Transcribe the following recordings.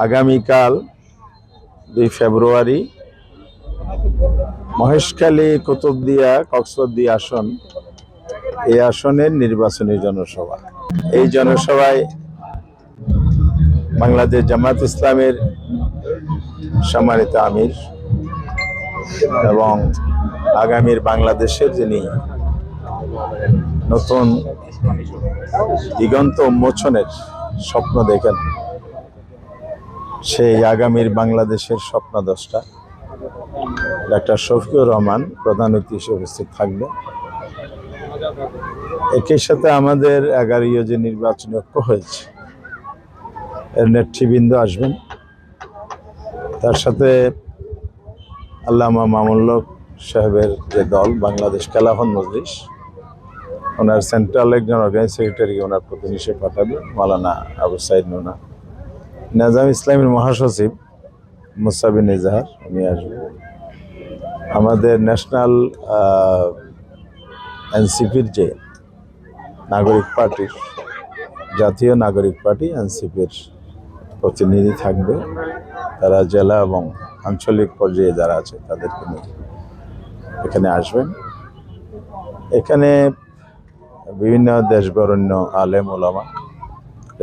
আগামীকাল 2 ফেব্রুয়ারি মহেশখালী কুতুবদিয়া কক্সবাজার আসন, এই আসনের নির্বাচনী জনসভা। এই জনসভায় বাংলাদেশ জামাত ইসলামের সম্মানিত আমির এবং আগামীর বাংলাদেশের যিনি নতুন দিগন্ত উন্মোচনের স্বপ্ন দেখেন, সেই আগামীর বাংলাদেশের স্বপ্নদ্রষ্টা ডাক্তার শফিকুর রহমান প্রধান অতিথি হিসেবে উপস্থিত থাকবে। একই সাথে আমাদের 11 যে নির্বাচনী ঐক্য হয়েছে এর নেতৃবৃন্দ আসবেন। তার সাথে আল্লামা মামুনুল হক সাহেবের যে দল বাংলাদেশ খেলাফত মজলিস, ওনার সেন্ট্রাল একজন অর্গানাইজ সেক্রেটারি ওনার প্রতিনিধি হিসেবে পাঠাবে মাওলানা আবু সাইদ নুনা। নিজাম ইসলামের মহাসচিব মুসা বিন এজাহার উনি আসবেন। আমাদের ন্যাশনাল এনসিপির যে নাগরিক পার্টির, জাতীয় নাগরিক পার্টি এনসিপির প্রতিনিধি থাকবে। তারা জেলা এবং আঞ্চলিক পর্যায়ে যারা আছে তাদেরকে নিয়ে এখানে আসবেন। এখানে বিভিন্ন দেশ বরেণ্য আলেম ওলামা,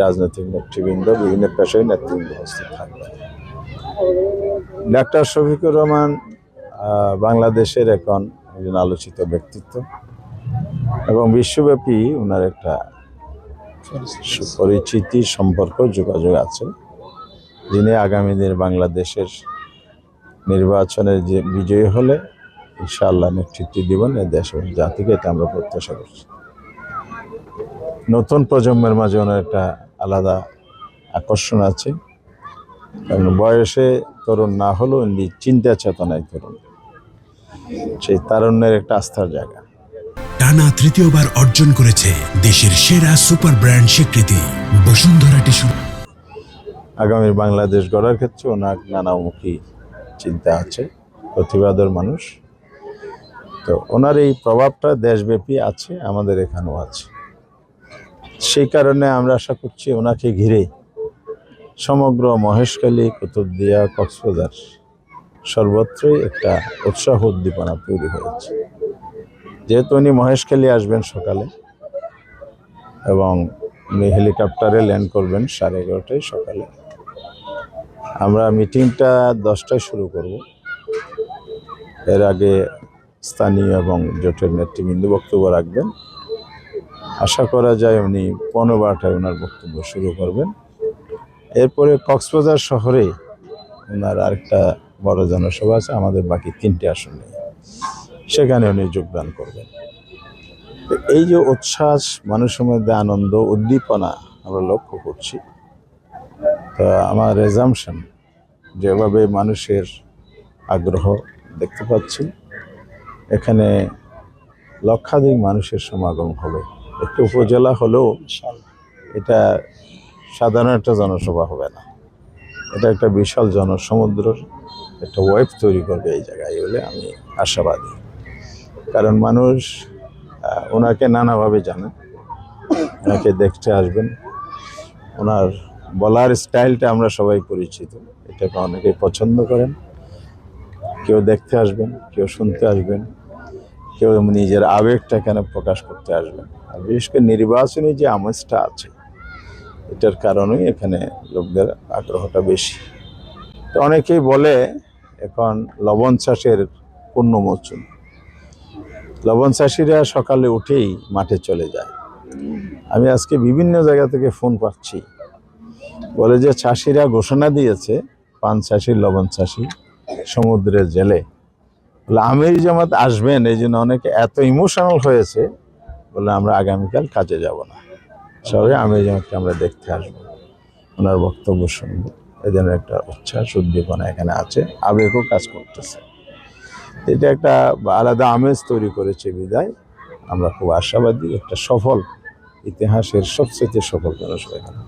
রাজনৈতিক নেতৃবৃন্দ, বিভিন্ন পেশায় নেতৃবৃন্দ উপস্থিত থাকবে। ডাক্তার শফিকুর রহমান বাংলাদেশের এখন একজন আলোচিত ব্যক্তিত্ব এবং বিশ্বব্যাপী ওনার একটা পরিচিতি, সম্পর্ক, যোগাযোগ আছে, যিনি আগামী দিনে বাংলাদেশের নির্বাচনে যে বিজয়ী হলে ইনশাআল্লাহ নেতৃত্ব দিবেন এই দেশ এবং জাতিকে, এটা আমরা প্রত্যাশা করছি। নতুন প্রজন্মের মাঝে ওনার একটা আলাদা আকর্ষণ আছে, কারণ বয়সে তরুণ না হলেও চিন্তা চেতনায় তরুণ, সেই তারুণ্যের একটা আস্থার জায়গা। টানা তৃতীয়বার অর্জন করেছে দেশের সেরা সুপার ব্র্যান্ড স্বীকৃতি বসুন্ধরা টিস্যু। আগামীর বাংলাদেশ গড়ার ক্ষেত্রে ওনার নানামুখী চিন্তা আছে, প্রতিবাদের মানুষ, তো ওনার এই প্রভাবটা দেশব্যাপী আছে, আমাদের এখানেও আছে। সেই কারণে আমরা আশা করছি ওনাকে ঘিরে সমগ্র মহেশখালী, কুতুবদিয়া, কক্সবাজার সর্বত্রই একটা উৎসাহ উদ্দীপনা তৈরি হয়েছে। যেহেতু উনি মহেশখালী আসবেন সকালে এবং উনি হেলিকপ্টারে ল্যান্ড করবেন 11:30টায় সকালে। আমরা মিটিংটা 10টায় শুরু করব। এর আগে স্থানীয় এবং জোটের নেতৃবৃন্দ বক্তব্য রাখবেন। আশা করা যায় উনি 15-12টায় ওনার বক্তব্য শুরু করবেন। এরপরে কক্সবাজার শহরে ওনার আরেকটা বড় জনসভা আছে আমাদের বাকি 3টে আসন নিয়ে, সেখানে উনি যোগদান করবেন। এই যে উচ্ছ্বাস, মানুষের মধ্যে আনন্দ, উদ্দীপনা আমরা লক্ষ্য করছি, তা আমার রেজাম্পশন যেভাবে মানুষের আগ্রহ দেখতে পাচ্ছি, এখানে লক্ষাধিক মানুষের সমাগম হবে। একটু উপজেলা হলেও এটা সাধারণ একটা জনসভা হবে না, এটা একটা বিশাল জনসমুদ্রের একটা ওয়েব তৈরি করবে এই জায়গায় বলে আমি আশাবাদী। কারণ মানুষ ওনাকে নানাভাবে জানে, ওনাকে দেখতে আসবেন, ওনার বলার স্টাইলটা আমরা সবাই পরিচিত, এটাকে অনেকেই পছন্দ করেন। কেউ দেখতে আসবেন, কেউ শুনতে আসবেন, কেউ নিজের আবেগটা এখানে প্রকাশ করতে আসবেন। আর বিশেষ করে নির্বাচনী যে আমেজটা আছে, এটার কারণেই এখানে লোকদের আগ্রহটা বেশি। তো অনেকেই বলে এখন লবণ চাষের পুণ্যমোচন, লবণ চাষিরা সকালে উঠেই মাঠে চলে যায়। আমি আজকে বিভিন্ন জায়গা থেকে ফোন পাচ্ছি, বলে যে চাষিরা ঘোষণা দিয়েছে পান চাষি, লবণ চাষি সমুদ্রের জেলে, বলে আমির জামাত আসবেন, এই জন্য অনেকে এত ইমোশনাল হয়েছে, বলে আমরা আগামীকাল কাজে যাব না, সবাই আমির জামাতকে আমরা দেখতে আসবো, ওনার বক্তব্য শুনবো। এই জন্য একটা উচ্ছ্বাস, উদ্দীপনা এখানে আছে, আবেগও কাজ করতেছে। এটা একটা আলাদা আমেজ তৈরি করেছে বিদায় আমরা খুব আশাবাদী একটা সফল, ইতিহাসের সবচেয়ে সফল জনসভা এখানে।